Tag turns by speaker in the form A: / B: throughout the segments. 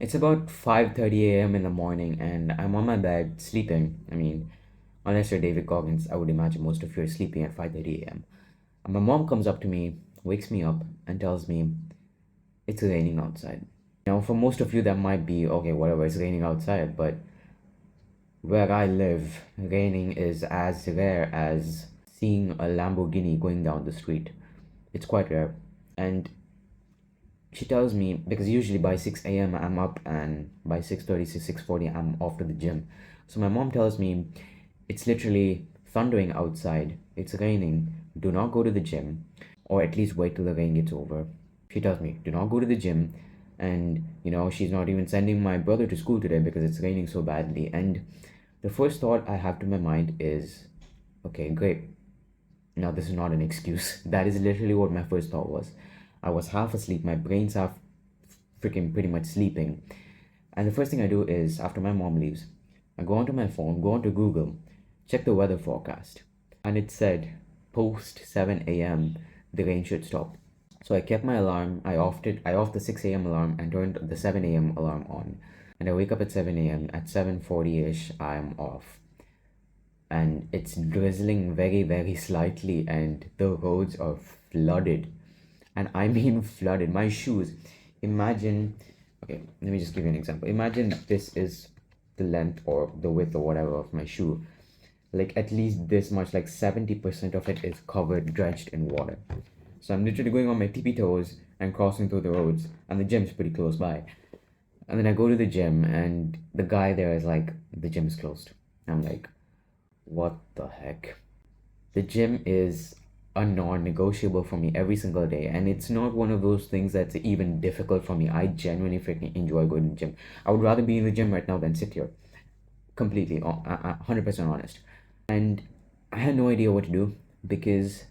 A: It's about 5:30 a.m. in the morning and I'm on my bed sleeping. I mean, unless you're David Goggins, I would imagine most of you are sleeping at 5:30 a.m. And my mom comes up to me, wakes me up, and tells me it's raining outside. Now, for most of you, that might be okay, whatever, it's raining outside, but where I live, raining is as rare as seeing a Lamborghini going down the street. It's quite rare. And she tells me, because usually by 6 a.m. I'm up, and by 6:30 to 6:40 I'm off to the gym. So my mom tells me it's literally thundering outside, it's raining, do not go to the gym, or at least wait till the rain gets over. She tells me do not go to the gym, and she's not even sending my brother to school today because it's raining so badly. And the first thought I have to my mind is, okay, great, now, this is not an excuse. That is literally what my first thought was. I was half asleep, my brain's half freaking pretty much sleeping. And the first thing I do is, after my mom leaves, I go onto my phone, go onto Google, check the weather forecast. And it said, post 7 a.m., the rain should stop. So I kept my alarm, I offed the 6 a.m. alarm and turned the 7 a.m. alarm on. And I wake up at 7 a.m. At 7:40ish, I'm off, and it's drizzling very, very slightly, and the roads are flooded. And I mean flooded. My shoes, imagine, okay, let me just give you an example. Imagine this is the length or the width or whatever of my shoe. Like at least this much, like 70% of it is covered, drenched in water. So I'm literally going on my tippy toes and crossing through the roads, and the gym's pretty close by. And then I go to the gym, and the guy there is like, the gym's closed. I'm like, what the heck? The gym is a non-negotiable for me every single day, and it's not one of those things that's even difficult for me. I genuinely freaking enjoy going to the gym. I would rather be in the gym right now than sit here. Completely, 100% honest. And I had no idea what to do because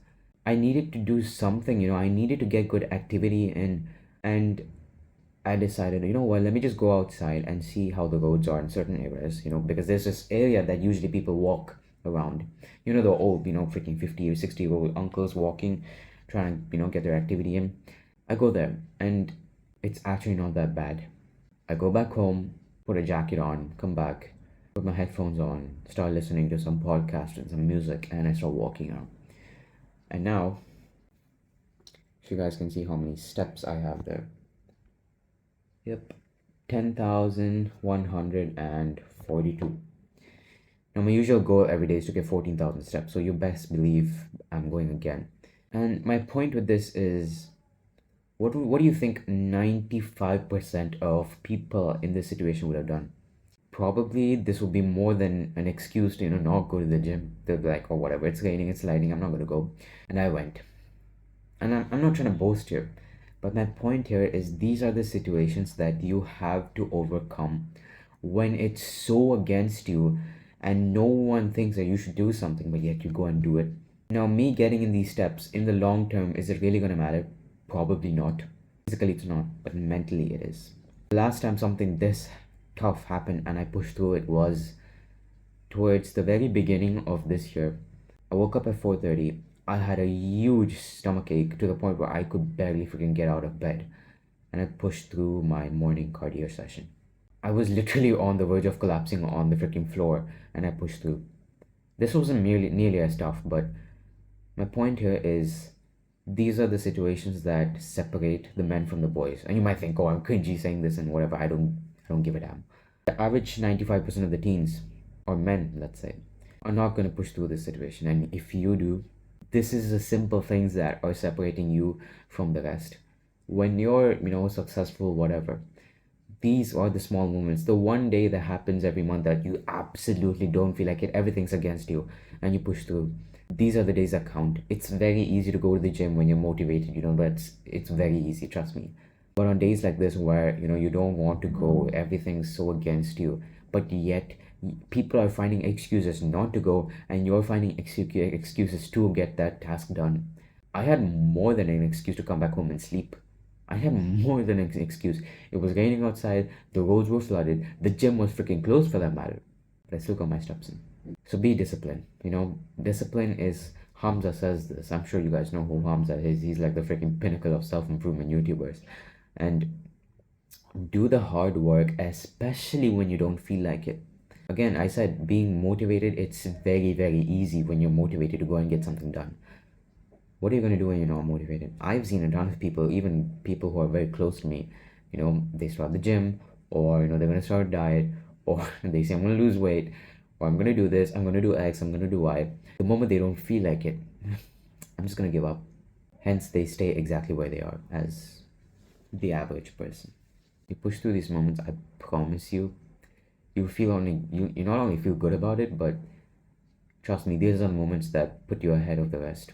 A: I needed to do something. I needed to get good activity in, and I decided, what, let me just go outside and see how the roads are in certain areas, because there's this area that usually people walk around. The old, freaking 50 or 60-year-old uncles walking, trying to, get their activity in. I go there, and it's actually not that bad. I go back home, put a jacket on, come back, put my headphones on, start listening to some podcast and some music, and I start walking around. And now, if you guys can see how many steps I have there. Yep, 10,142. Now, my usual goal every day is to get 14,000 steps, so you best believe I'm going again. And my point with this is, what do you think 95% of people in this situation would have done? Probably this would be more than an excuse to, not go to the gym. They'll be like, oh, whatever, it's raining, it's lightning, I'm not going to go. And I went. And I'm not trying to boast here, but my point here is these are the situations that you have to overcome when it's so against you and no one thinks that you should do something, but yet you go and do it. Now, me getting in these steps in the long term, is it really going to matter? Probably not. Physically, it's not, but mentally, it is. The last time something this tough happened and I pushed through it was towards the very beginning of this year. I woke up at 4:30. I had a huge stomach ache to the point where I could barely freaking get out of bed, and I pushed through my morning cardio session. I was literally on the verge of collapsing on the freaking floor, and I pushed through. This wasn't nearly as tough, but my point here is these are the situations that separate the men from the boys. And you might think, oh, I'm cringy saying this and whatever. I don't give a damn. The average 95% of the teens, or men, let's say, are not going to push through this situation. And if you do, this is the simple things that are separating you from the rest. When you're, successful, whatever, these are the small moments. The one day that happens every month that you absolutely don't feel like it, everything's against you, and you push through. These are the days that count. It's very easy to go to the gym when you're motivated, but it's very easy, trust me. But on days like this where, you don't want to go, everything's so against you, but yet people are finding excuses not to go, and you're finding excuses to get that task done. I had more than an excuse to come back home and sleep. I had more than an excuse. It was raining outside, the roads were flooded, the gym was freaking closed for that matter. But I still got my steps in. So be disciplined. Discipline is, Hamza says this. I'm sure you guys know who Hamza is. He's like the freaking pinnacle of self-improvement YouTubers. And Do the hard work, especially when you don't feel like it. Again, I said being motivated, it's very, very easy when you're motivated to go and get something done. What are you going to do when you're not motivated? I've seen a ton of people, even people who are very close to me, they start the gym, or, they're going to start a diet, or they say, I'm going to lose weight, or I'm going to do this, I'm going to do X, I'm going to do Y. The moment they don't feel like it, I'm just going to give up. Hence, they stay exactly where they are as the average person. You push through these moments, I promise you, you not only feel good about it, but trust me, these are moments that put you ahead of the rest.